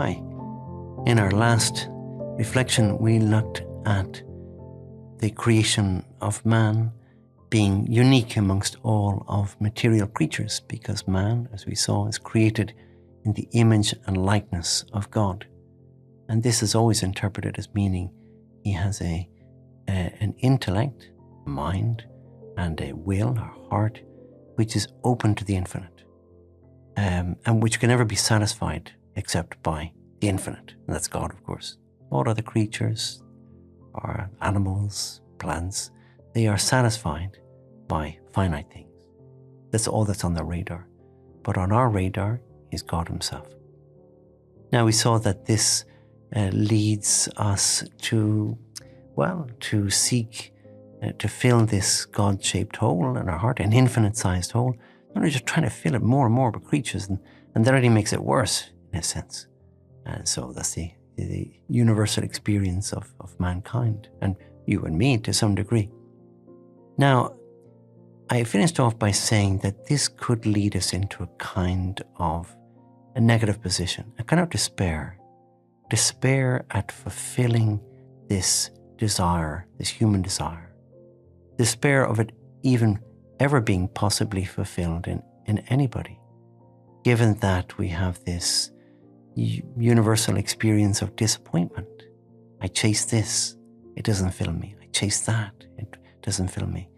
Hi. In our last reflection, we looked at the creation of man being unique amongst all of material creatures, because man, as we saw, is created in the image and likeness of God. And this is always interpreted as meaning he has an intellect, a mind, and a will, or heart, which is open to the infinite, and which can never be satisfied except by the infinite. And that's God, of course. All other creatures, or animals, plants, they are satisfied by finite things. That's all that's on their radar. But on our radar is God himself. Now we saw that this leads us to seek to fill this God-shaped hole in our heart, an infinite-sized hole. And we're just trying to fill it more and more with creatures, and that already makes it worse, in a sense. And so that's the universal experience of mankind, and you and me to some degree. Now, I finished off by saying that this could lead us into a kind of a negative position, a kind of despair at fulfilling this desire, this human desire, despair of it even ever being possibly fulfilled in anybody, given that we have this universal experience of disappointment. I chase this, it doesn't fill me. I chase that, it doesn't fill me.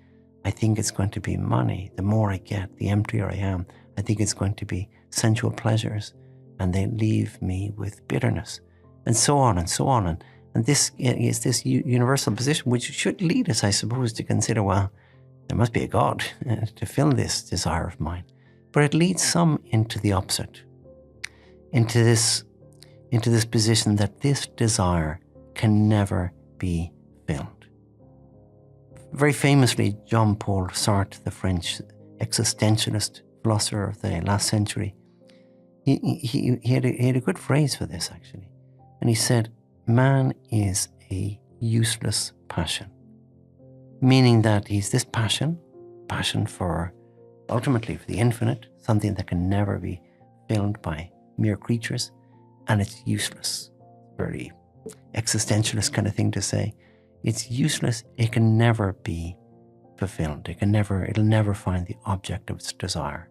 I think it's going to be money. The more I get, the emptier I am. I think it's going to be sensual pleasures, and they leave me with bitterness, and so on and so on. And this is this universal position, which should lead us, I suppose, to consider, well, there must be a God to fill this desire of mine. But it leads some into the opposite, into this position that this desire can never be filled. Very famously, Jean-Paul Sartre, the French existentialist philosopher of the last century, he had a good phrase for this, actually. And he said, man is a useless passion. Meaning that he's this passion for, ultimately, for the infinite, something that can never be filled by mere creatures, and it's useless. Very existentialist kind of thing to say. It's useless. It can never be fulfilled. It'll never find the object of its desire.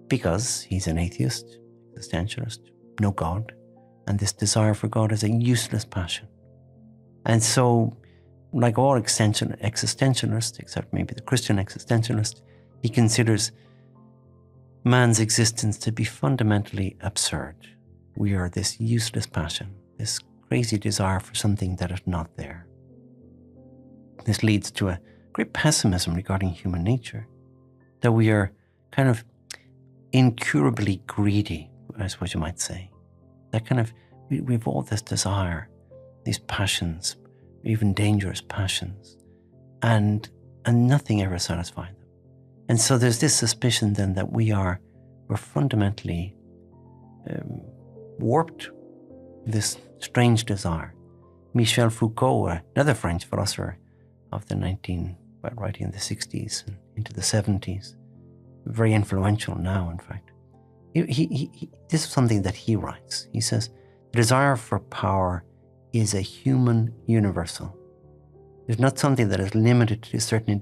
Because he's an atheist, existentialist, no God, and this desire for God is a useless passion. And so, like all existentialists, except maybe the Christian existentialist, he considers man's existence to be fundamentally absurd. We are this useless passion, this crazy desire for something that is not there. This leads to a great pessimism regarding human nature, that we are kind of incurably greedy, I suppose you might say. That kind of, we've all this desire, these passions, even dangerous passions, and nothing ever satisfies them. And so there's this suspicion then that we're fundamentally warped, this strange desire. Michel Foucault, another French philosopher of the writing in the 60s and into the 70s, very influential now, in fact. This is something that he writes. He says, the desire for power is a human universal. It's not something that is limited to certain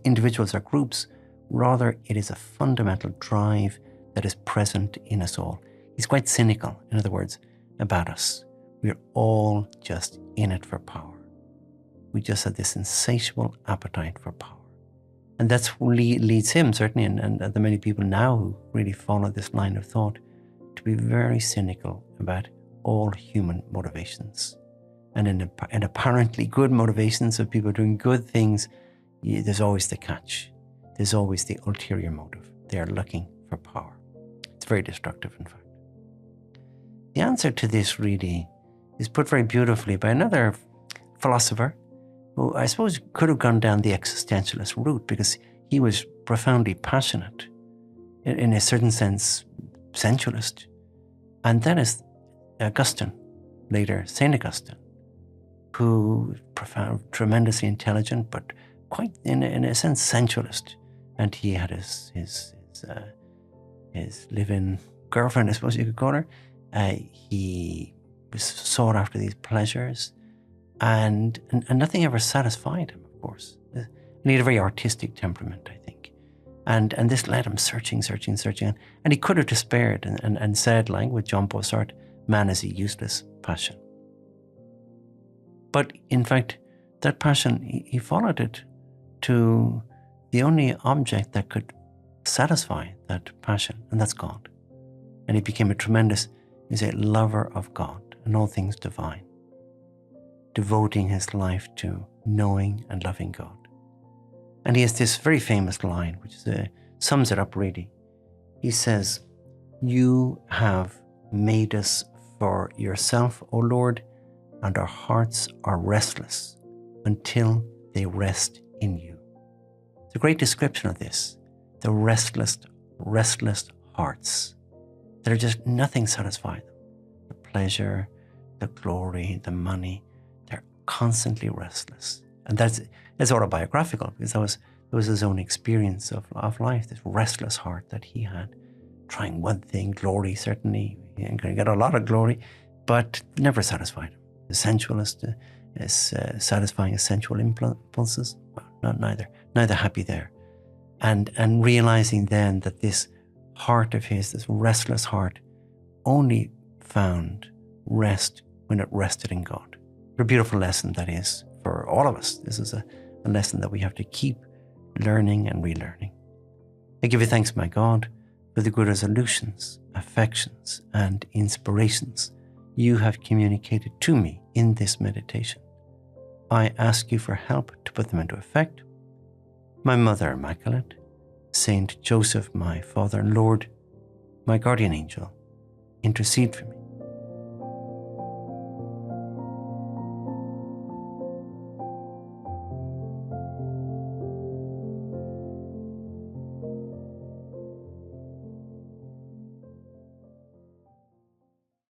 individuals or groups. Rather, it is a fundamental drive that is present in us all. He's quite cynical, in other words, about us. We're all just in it for power. We just have this insatiable appetite for power. And that's what leads him, certainly, and the many people now who really follow this line of thought, to be very cynical about all human motivations. And in apparently good motivations of people doing good things, there's always the catch. There's always the ulterior motive. They are looking for power. It's very destructive, in fact. The answer to this really is put very beautifully by another philosopher who I suppose could have gone down the existentialist route, because he was profoundly passionate, in a certain sense, sensualist. And that is Augustine, later St. Augustine, who profound, tremendously intelligent, but quite, in a sense, sensualist. And he had his live-in girlfriend, I suppose you could call her, He sought after these pleasures, and nothing ever satisfied him, of course. And he had a very artistic temperament, I think. And this led him searching. And he could have despaired and said, like with John Bossart, man is a useless passion. But in fact, that passion, he followed it to the only object that could satisfy that passion, and that's God. And he became a tremendous, he's a lover of God and all things divine, devoting his life to knowing and loving God. And he has this very famous line, which sums it up really. He says, "You have made us for yourself, O Lord, and our hearts are restless until they rest in you." It's a great description of this. The restless hearts that are just nothing satisfies them. The pleasure, the glory, the money, they're constantly restless. And that's autobiographical, because that was his own experience of life, this restless heart that he had, trying one thing, glory certainly, and going to get a lot of glory, but never satisfied him. The sensualist is satisfying his sensual impulses. Well, neither happy there. And realizing then that this heart of his, this restless heart, only found rest when it rested in God. What a beautiful lesson that is for all of us. This is a lesson that we have to keep learning and relearning. I give you thanks, my God, for the good resolutions, affections, and inspirations you have communicated to me in this meditation. I ask you for help to put them into effect. My Mother Immaculate, Saint Joseph, my Father and Lord, my guardian angel, intercede for me.